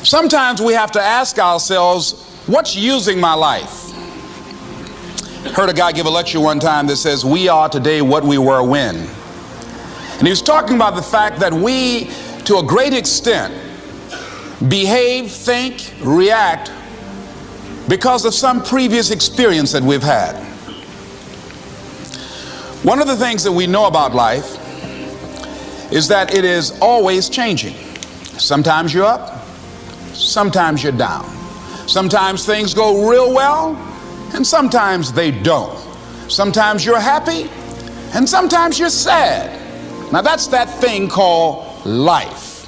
Sometimes we have to ask ourselves, what's using my life? Heard a guy give a lecture one time that says, we are today what we were when. And he was talking about the fact that we, to a great extent, behave, think, react because of some previous experience that we've had. One of the things that we know about life is that it is always changing. Sometimes you're up, sometimes you're down. Sometimes things go real well, and sometimes they don't. Sometimes you're happy, and sometimes you're sad. Now that's that thing called life.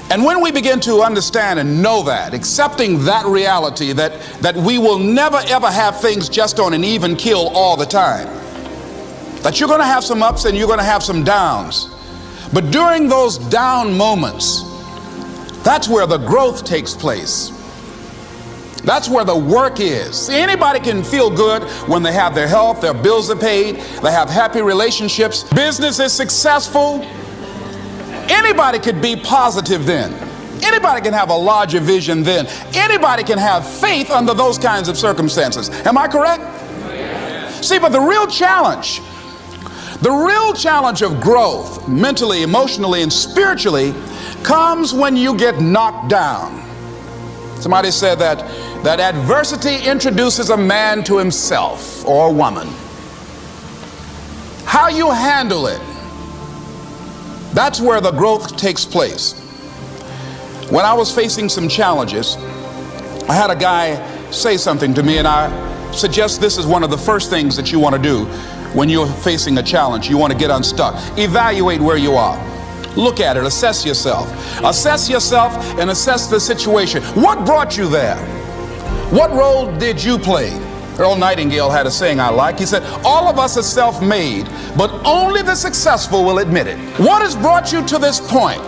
And when we begin to understand and know that, accepting that reality that we will never ever have things just on an even keel all the time, that you're going to have some ups and you're going to have some downs, but during those down moments, that's where the growth takes place. That's where the work is. See, anybody can feel good when they have their health, their bills are paid, they have happy relationships, business is successful. Anybody could be positive then. Anybody can have a larger vision then. Anybody can have faith under those kinds of circumstances. Am I correct? Yes. See, but the real challenge of growth, mentally, emotionally, and spiritually, comes when you get knocked down. Somebody said that adversity introduces a man to himself or a woman. How you handle it, that's where the growth takes place. When I was facing some challenges, I had a guy say something to me, and I suggest this is one of the first things that you want to do when you're facing a challenge. You want to get unstuck. Evaluate where you are. Look at it, assess yourself. Assess yourself and assess the situation. What brought you there? What role did you play? Earl Nightingale had a saying I like. He said, all of us are self-made, but only the successful will admit it. What has brought you to this point?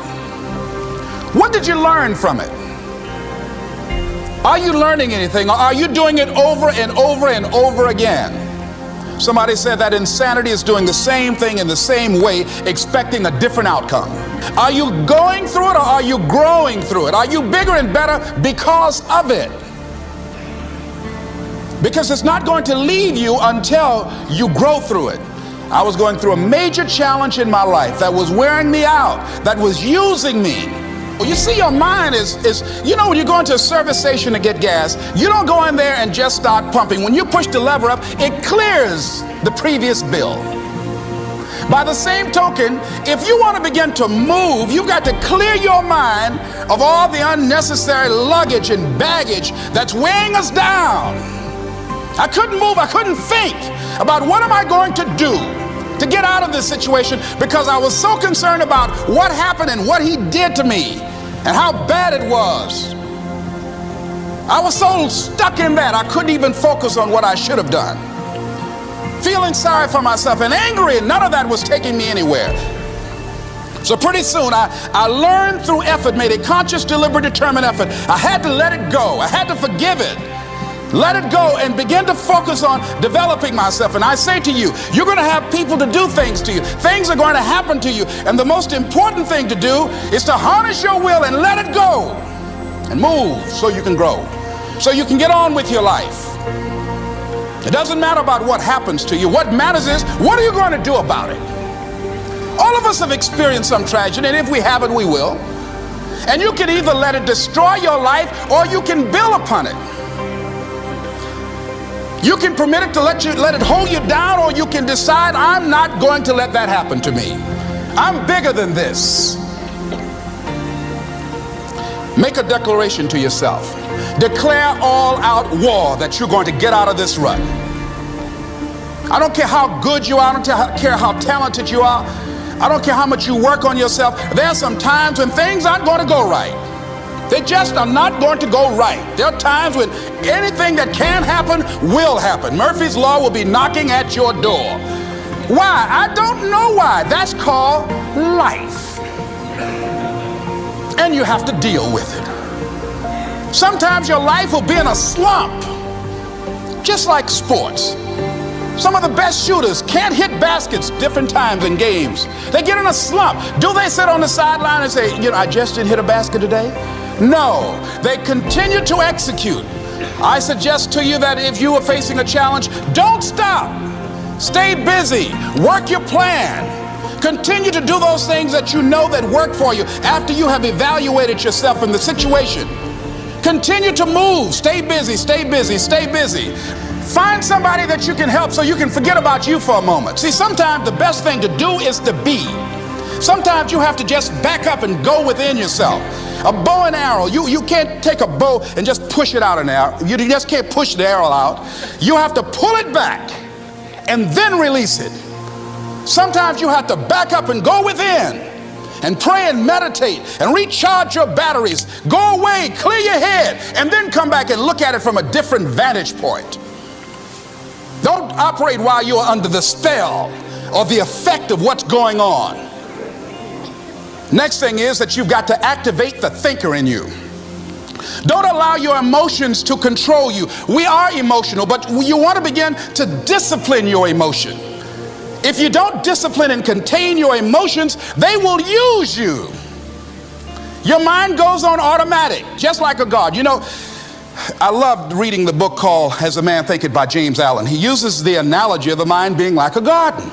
What did you learn from it? Are you learning anything, or are you doing it over and over and over again? Somebody said that insanity is doing the same thing in the same way, expecting a different outcome. Are you going through it, or are you growing through it? Are you bigger and better because of it? Because it's not going to leave you until you grow through it. I was going through a major challenge in my life that was wearing me out, that was using me. Well, you see, your mind is, you know, when you go into a service station to get gas, you don't go in there and just start pumping. When you push the lever up, it clears the previous bill. By the same token, if you want to begin to move, you've got to clear your mind of all the unnecessary luggage and baggage that's weighing us down. I couldn't move, I couldn't think about what am I going to do to get out of this situation, because I was so concerned about what happened and what he did to me and how bad it was. I was so stuck in that I couldn't even focus on what I should have done. Feeling sorry for myself and angry, and none of that was taking me anywhere. So pretty soon I learned through effort, made a conscious, deliberate, determined effort. I had to let it go. I had to forgive it. Let it go and begin to focus on developing myself. And I say to you, you're going to have people to do things to you. Things are going to happen to you. And the most important thing to do is to harness your will and let it go and move so you can grow, so you can get on with your life. It doesn't matter about what happens to you. What matters is, what are you going to do about it? All of us have experienced some tragedy, and if we haven't, we will. And you can either let it destroy your life, or you can build upon it. You can permit it to let it hold you down, or you can decide, I'm not going to let that happen to me. I'm bigger than this. Make a declaration to yourself. Declare all out war that you're going to get out of this rut. I don't care how good you are. I don't care how talented you are. I don't care how much you work on yourself. There are some times when things aren't going to go right. They just are not going to go right. There are times when anything that can happen will happen. Murphy's Law will be knocking at your door. Why? I don't know why. That's called life. And you have to deal with it. Sometimes your life will be in a slump, just like sports. Some of the best shooters can't hit baskets different times in games. They get in a slump. Do they sit on the sideline and say, you know, I just didn't hit a basket today? No, they continue to execute. I suggest to you that if you are facing a challenge, don't stop. Stay busy. Work your plan. Continue to do those things that you know that work for you after you have evaluated yourself in the situation. Continue to move. Stay busy, stay busy, stay busy. Find somebody that you can help so you can forget about you for a moment. See, sometimes the best thing to do is to be. Sometimes you have to just back up and go within yourself. A bow and arrow, you can't take a bow and just push it out an arrow. You just can't push the arrow out. You have to pull it back and then release it. Sometimes you have to back up and go within and pray and meditate and recharge your batteries. Go away, clear your head, and then come back and look at it from a different vantage point. Don't operate while you're under the spell or the effect of what's going on. Next thing is that you've got to activate the thinker in you. Don't allow your emotions to control you. We are emotional, but you want to begin to discipline your emotion. If you don't discipline and contain your emotions, they will use you. Your mind goes on automatic, just like a guard. You know, I loved reading the book called As a Man Thinketh by James Allen. He uses the analogy of the mind being like a garden.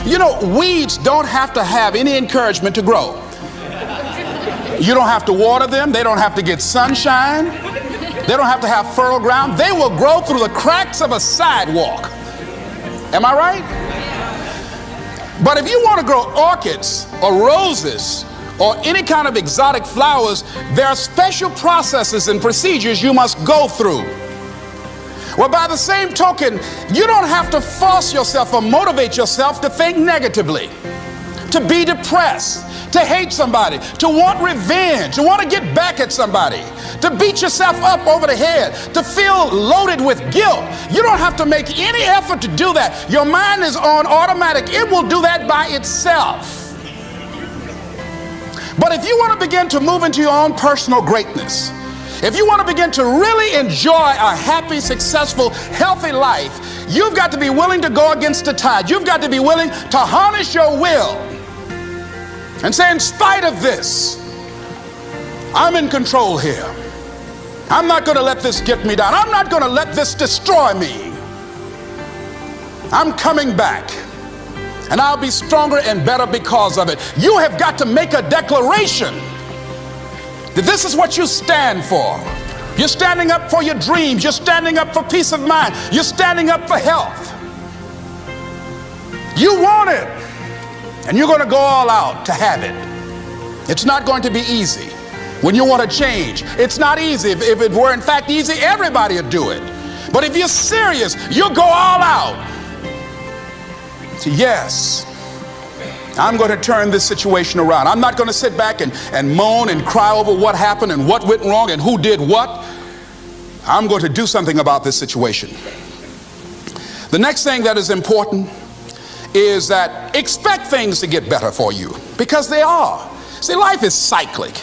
You know, weeds don't have to have any encouragement to grow. You don't have to water them. They don't have to get sunshine. They don't have to have fertile ground. They will grow through the cracks of a sidewalk. Am I right? But if you want to grow orchids or roses or any kind of exotic flowers, there are special processes and procedures you must go through. Well, by the same token, you don't have to force yourself or motivate yourself to think negatively, to be depressed, to hate somebody, to want revenge, to want to get back at somebody, to beat yourself up over the head, to feel loaded with guilt. You don't have to make any effort to do that. Your mind is on automatic. It will do that by itself. But if you want to begin to move into your own personal greatness, if you want to begin to really enjoy a happy, successful, healthy life, you've got to be willing to go against the tide. You've got to be willing to harness your will and say, in spite of this, I'm in control here. I'm not going to let this get me down. I'm not going to let this destroy me. I'm coming back, and I'll be stronger and better because of it. You have got to make a declaration that this is what you stand for. You're standing up for your dreams. You're standing up for peace of mind. You're standing up for health. You want it, and you're going to go all out to have it. It's not going to be easy. When you want to change, it's not easy. If it were in fact easy, everybody would do it. But if you're serious, you'll go all out. So yes, I'm going to turn this situation around. I'm not going to sit back and moan and cry over what happened and what went wrong and who did what. I'm going to do something about this situation. The next thing that is important is that expect things to get better for you, because they are. See, life is cyclic.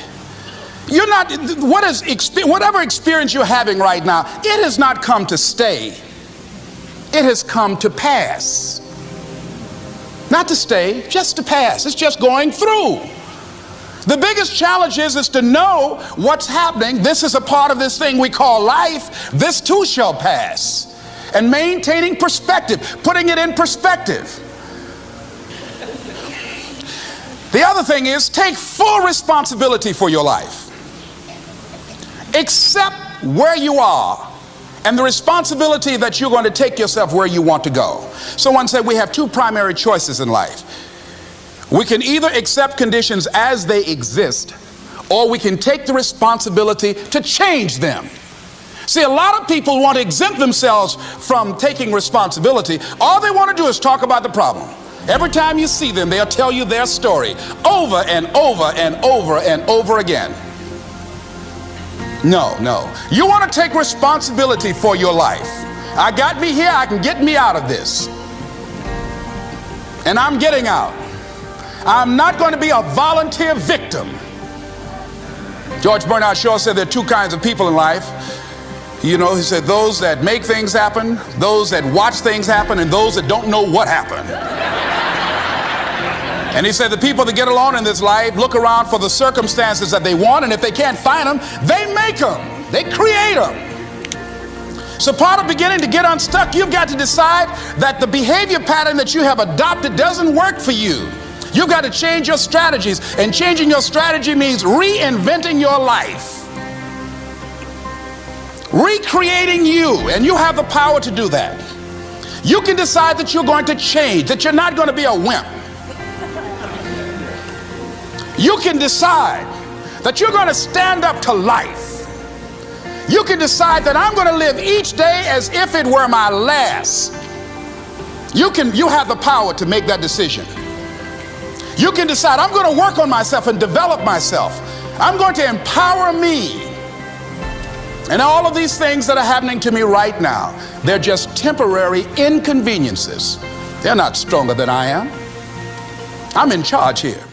You're not, whatever experience you're having right now, it has not come to stay. It has come to pass. Not to stay, just to pass. It's just going through. The biggest challenge is to know what's happening. This is a part of this thing we call life. This too shall pass. And maintaining perspective, putting it in perspective. The other thing is take full responsibility for your life. Accept where you are and the responsibility that you're going to take yourself where you want to go. Someone said we have two primary choices in life. We can either accept conditions as they exist, or we can take the responsibility to change them. See, a lot of people want to exempt themselves from taking responsibility. All they want to do is talk about the problem. Every time you see them, they'll tell you their story over and over and over and over again. No. You want to take responsibility for your life. I got me here, I can get me out of this. And I'm getting out. I'm not going to be a volunteer victim. George Bernard Shaw said there are two kinds of people in life. You know, he said those that make things happen, those that watch things happen, and those that don't know what happened. And he said the people that get along in this life look around for the circumstances that they want, and if they can't find them, they make them. They create them. So part of beginning to get unstuck, you've got to decide that the behavior pattern that you have adopted doesn't work for you. You've got to change your strategies, and changing your strategy means reinventing your life, recreating you, and you have the power to do that. You can decide that you're going to change, that you're not going to be a wimp. You can decide that you're going to stand up to life. You can decide that I'm going to live each day as if it were my last. You have the power to make that decision. You can decide I'm going to work on myself and develop myself. I'm going to empower me. And all of these things that are happening to me right now, they're just temporary inconveniences. They're not stronger than I am. I'm in charge here.